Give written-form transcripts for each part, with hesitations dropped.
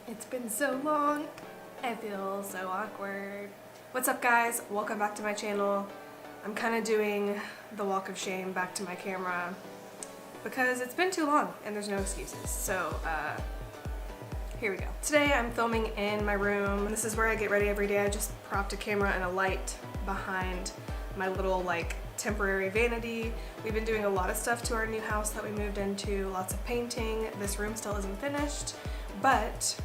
It's been so long. I feel so awkward. What's up, guys? Welcome back to my channel. I'm kind of doing the walk of shame back to my camera because it's been too long and there's no excuses. So here we go. Today I'm filming in my room. This is where I get ready every day. I just propped a camera and a light behind my little temporary vanity. We've been doing a lot of stuff to our new house that we moved into, lots of painting. This room still isn't finished, but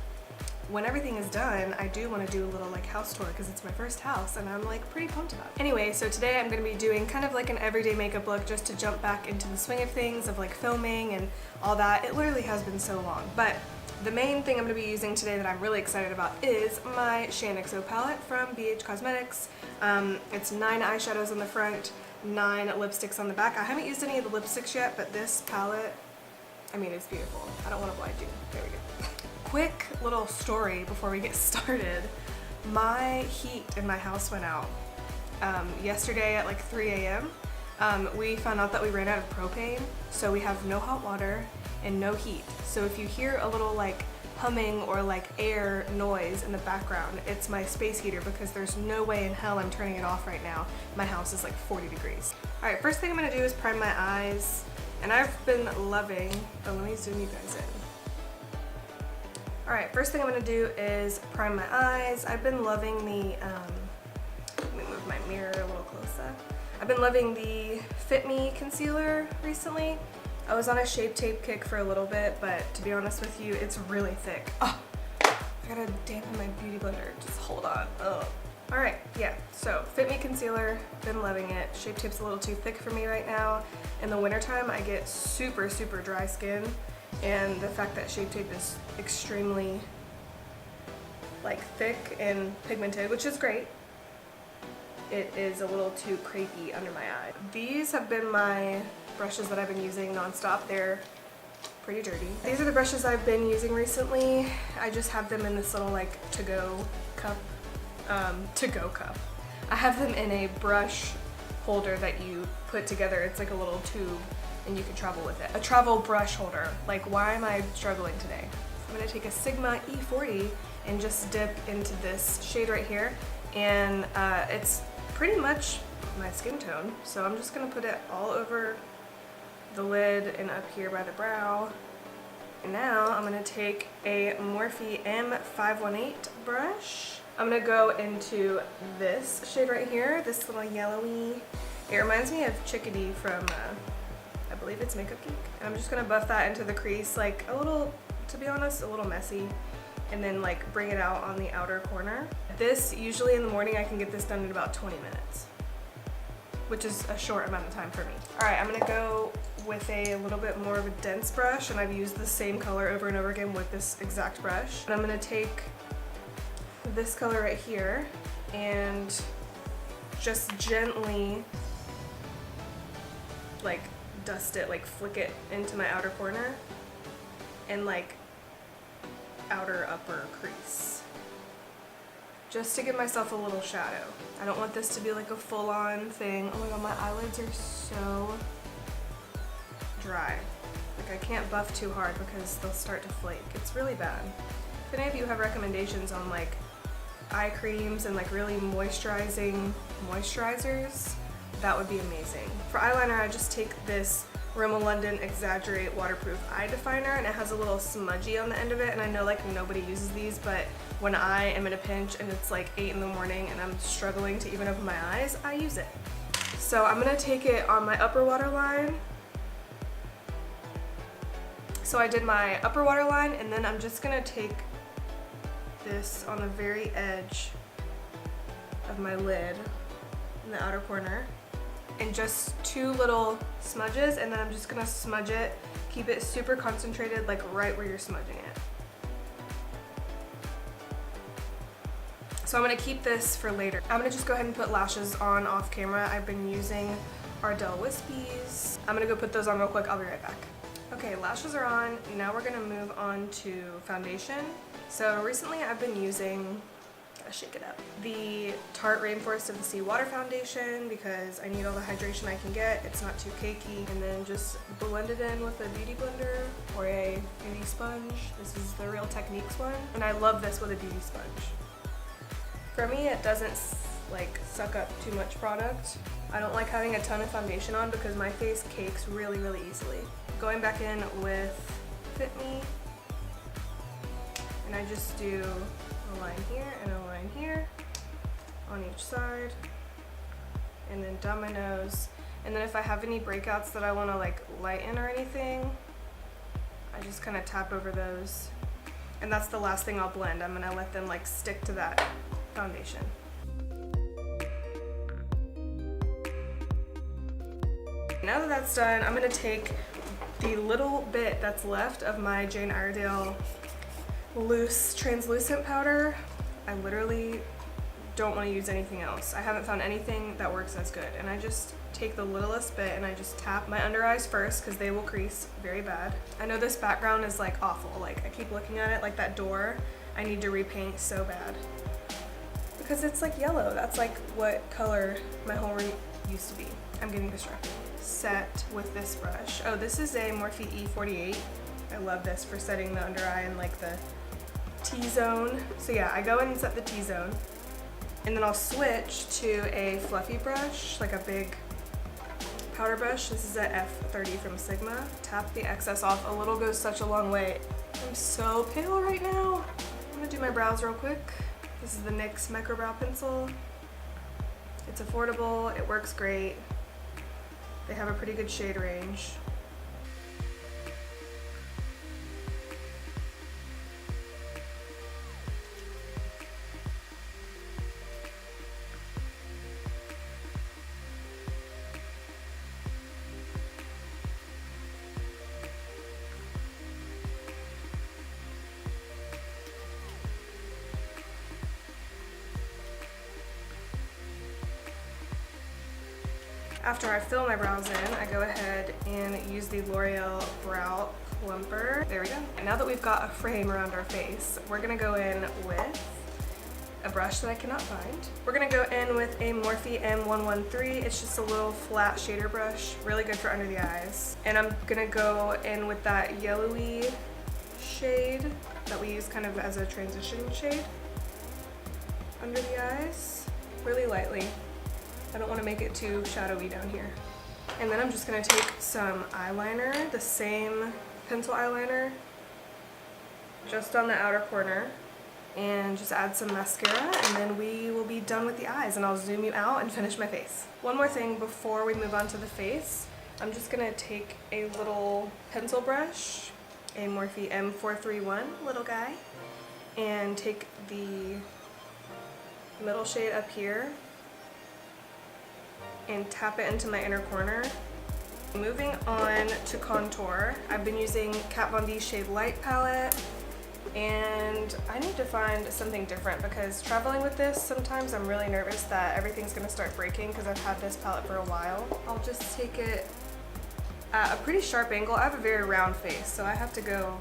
when everything is done, I do want to do a little house tour because it's my first house and I'm pretty pumped about it. Anyway, so today I'm going to be doing kind of an everyday makeup look just to jump back into the swing of things of filming and all that. It literally has been so long, but the main thing I'm going to be using today that I'm really excited about is my ShaaanXO palette from BH Cosmetics. It's 9 eyeshadows on the front, 9 lipsticks on the back. I haven't used any of the lipsticks yet, but this palette, I mean, it's beautiful. I don't want to blind you. There we go. Quick little story before we get started. My heat in my house went out yesterday at 3 a.m. We found out that we ran out of propane, so we have no hot water and no heat. So if you hear a little humming or air noise in the background, it's my space heater because there's no way in hell I'm turning it off right now. My house is 40 degrees. Alright, first thing I'm going to do is prime my eyes, and I've been loving, let me zoom you guys in. Alright, first thing I'm going to do is prime my eyes. I've been loving the, let me move my mirror a little closer. I've been loving the FitMe Concealer recently. I was on a Shape Tape kick for a little bit, but to be honest with you, it's really thick. Oh, I gotta dampen my beauty blender. Just hold on. Ugh. Alright, yeah, so FitMe Concealer, been loving it. Shape Tape's a little too thick for me right now. In the wintertime, I get super dry skin. And the fact that Shape Tape is extremely thick and pigmented, which is great, it is a little too crepey under my eye. These have been my brushes that I've been using nonstop. They're pretty dirty. These are the brushes I've been using recently. I just have them in this little to-go cup. To-go cup. I have them in a brush holder that you put together. It's a little tube and you can travel with it. A travel brush holder. Why am I struggling today? I'm gonna take a Sigma E40 and just dip into this shade right here. And it's pretty much my skin tone. So I'm just gonna put it all over the lid and up here by the brow. And now I'm gonna take a Morphe M518 brush. I'm gonna go into this shade right here, this little yellowy. It reminds me of Chickadee from I believe it's Makeup Geek. And I'm just gonna buff that into the crease, a little, to be honest, a little messy, and then bring it out on the outer corner. This, usually in the morning, I can get this done in about 20 minutes, which is a short amount of time for me. All right, I'm gonna go with a little bit more of a dense brush, and I've used the same color over and over again with this exact brush. And I'm gonna take this color right here and just gently dust it, flick it into my outer corner and outer upper crease, just to give myself a little shadow. I don't want this to be a full-on thing. Oh my god, my eyelids are so dry. I can't buff too hard because they'll start to flake. It's really bad. If any of you have recommendations on eye creams and really moisturizing moisturizers, that would be amazing. For eyeliner, I just take this Rimmel London Exaggerate Waterproof Eye Definer, and it has a little smudgy on the end of it, and I know nobody uses these, but when I am in a pinch and it's 8 in the morning and I'm struggling to even open my eyes, I use it. So I'm gonna take it on my upper waterline. So I did my upper waterline, and then I'm just gonna take this on the very edge of my lid in the outer corner, and just 2 little smudges, and then I'm just gonna smudge it, keep it super concentrated, right where you're smudging it. So I'm gonna keep this for later. I'm gonna just go ahead and put lashes on off camera. I've been using Ardel Wispies. I'm gonna go put those on real quick. I'll be right back. Okay, lashes are on. Now we're gonna move on to foundation. So recently I've been using, Gotta shake it up. The Tarte Rainforest of the Sea Water Foundation because I need all the hydration I can get. It's not too cakey. And then just blend it in with a beauty blender or a beauty sponge. This is the Real Techniques one. And I love this with a beauty sponge. For me, it doesn't like suck up too much product. I don't like having a ton of foundation on because my face cakes really, really easily. Going back in with FitMe, and I just do a line here and a line here on each side, and then down my nose. And then if I have any breakouts that I want to like lighten or anything, I just kind of tap over those. And that's the last thing I'll blend. I'm gonna let them like stick to that foundation. Now that that's done, I'm gonna take the little bit that's left of my Jane Iredale loose translucent powder. I literally don't want to use anything else. I haven't found anything that works as good. And I just take the littlest bit and I just tap my under eyes first because they will crease very bad. I know this background is like awful. Like I keep looking at it like that door. I need to repaint so bad. Because it's like yellow. That's like what color my whole room used to be. I'm getting distracted. Set with this brush. Oh, this is a Morphe E48. I love this for setting the under eye and like the T-zone. So yeah, I go in and set the T-zone. And then I'll switch to a fluffy brush, like a big powder brush. This is a F30 from Sigma. Tap the excess off. A little goes such a long way. I'm so pale right now. I'm gonna do my brows real quick. This is the NYX Micro Brow Pencil. It's affordable, it works great. They have a pretty good shade range. After I fill my brows in, I go ahead and use the L'Oreal Brow Plumper. There we go. And now that we've got a frame around our face, we're gonna go in with a brush that I cannot find. We're gonna go in with a Morphe M113. It's just a little flat shader brush, really good for under the eyes. And I'm gonna go in with that yellowy shade that we use kind of as a transition shade under the eyes, really lightly. I don't want to make it too shadowy down here. And then I'm just going to take some eyeliner, the same pencil eyeliner, just on the outer corner, and just add some mascara, and then we will be done with the eyes, and I'll zoom you out and finish my face. One more thing before we move on to the face, I'm just going to take a little pencil brush, a Morphe M431 little guy, and take the middle shade up here and tap it into my inner corner. Moving on to contour, I've been using Kat Von D Shade Light palette, and I need to find something different because traveling with this, sometimes I'm really nervous that everything's gonna start breaking because I've had this palette for a while. I'll just take it at a pretty sharp angle. I have a very round face, so I have to go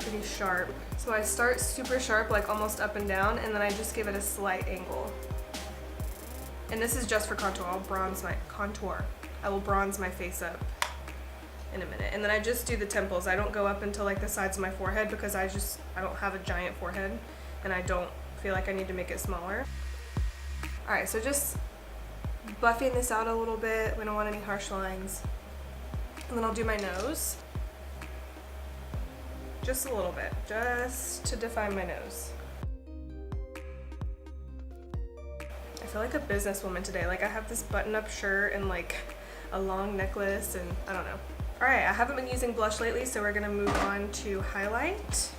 pretty sharp. So I start super sharp, like almost up and down, and then I just give it a slight angle. And this is just for contour. I'll bronze my contour. I will bronze my face up in a minute. And then I just do the temples. I don't go up until like the sides of my forehead because I don't have a giant forehead and I don't feel like I need to make it smaller. All right, so just buffing this out a little bit. We don't want any harsh lines. And then I'll do my nose. Just a little bit, just to define my nose. I feel like a businesswoman today. Like I have this button-up shirt and like a long necklace and I don't know. All right, I haven't been using blush lately, so we're gonna move on to highlight.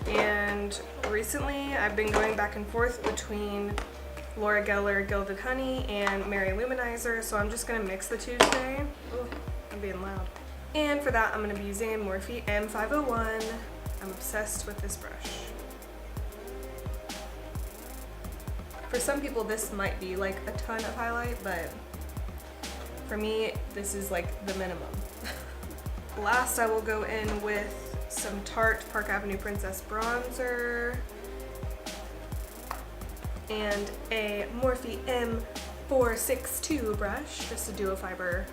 And recently I've been going back and forth between Laura Geller Gilded Honey and Mary Lou-minizer, so I'm just gonna mix the two today. Ooh, I'm being loud. And for that, I'm gonna be using a Morphe M501. I'm obsessed with this brush. For some people, this might be like a ton of highlight, but for me, this is like the minimum. Last, I will go in with some Tarte Park Avenue Princess Bronzer. and a Morphe M462 brush, just a duo fiber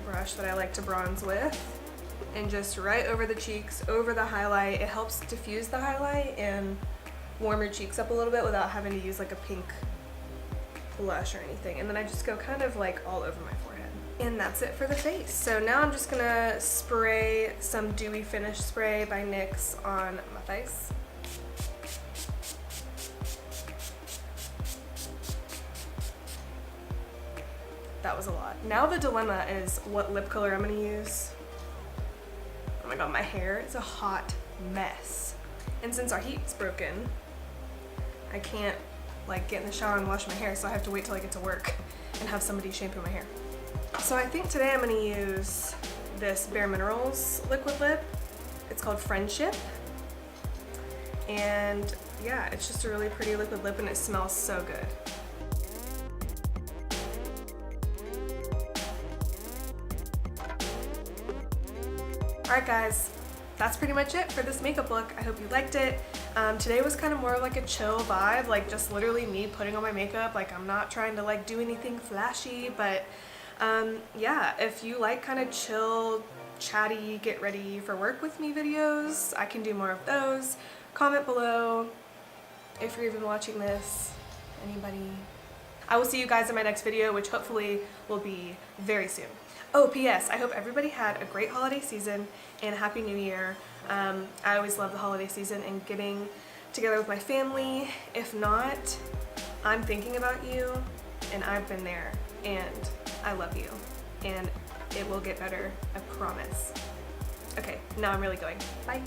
brush that I like to bronze with. And just right over the cheeks, over the highlight. It helps diffuse the highlight and warm your cheeks up a little bit without having to use like a pink blush or anything. And then I just go kind of like all over my forehead. And that's it for the face. So now I'm just gonna spray some Dewy Finish Spray by NYX on my face. That was a lot. Now the dilemma is what lip color I'm gonna use. Oh my god, my hair is a hot mess. And since our heat's broken, I can't like get in the shower and wash my hair, so I have to wait till I get to work and have somebody shampoo my hair. So I think today I'm gonna use this Bare Minerals liquid lip. It's called Friendship. And yeah, it's just a really pretty liquid lip and it smells so good. Alright guys, that's pretty much it for this makeup look. I hope you liked it. Today was kind of more like a chill vibe, like just literally me putting on my makeup. Like I'm not trying to like do anything flashy, but yeah, if you like kind of chill, chatty, get ready for work with me videos, I can do more of those. Comment below if you're even watching this, anybody. I will see you guys in my next video, which hopefully will be very soon. Oh, P.S. I hope everybody had a great holiday season and a Happy New Year. I always love the holiday season and getting together with my family. If not, I'm thinking about you and I've been there and I love you and it will get better, I promise. Okay, now I'm really going. Bye.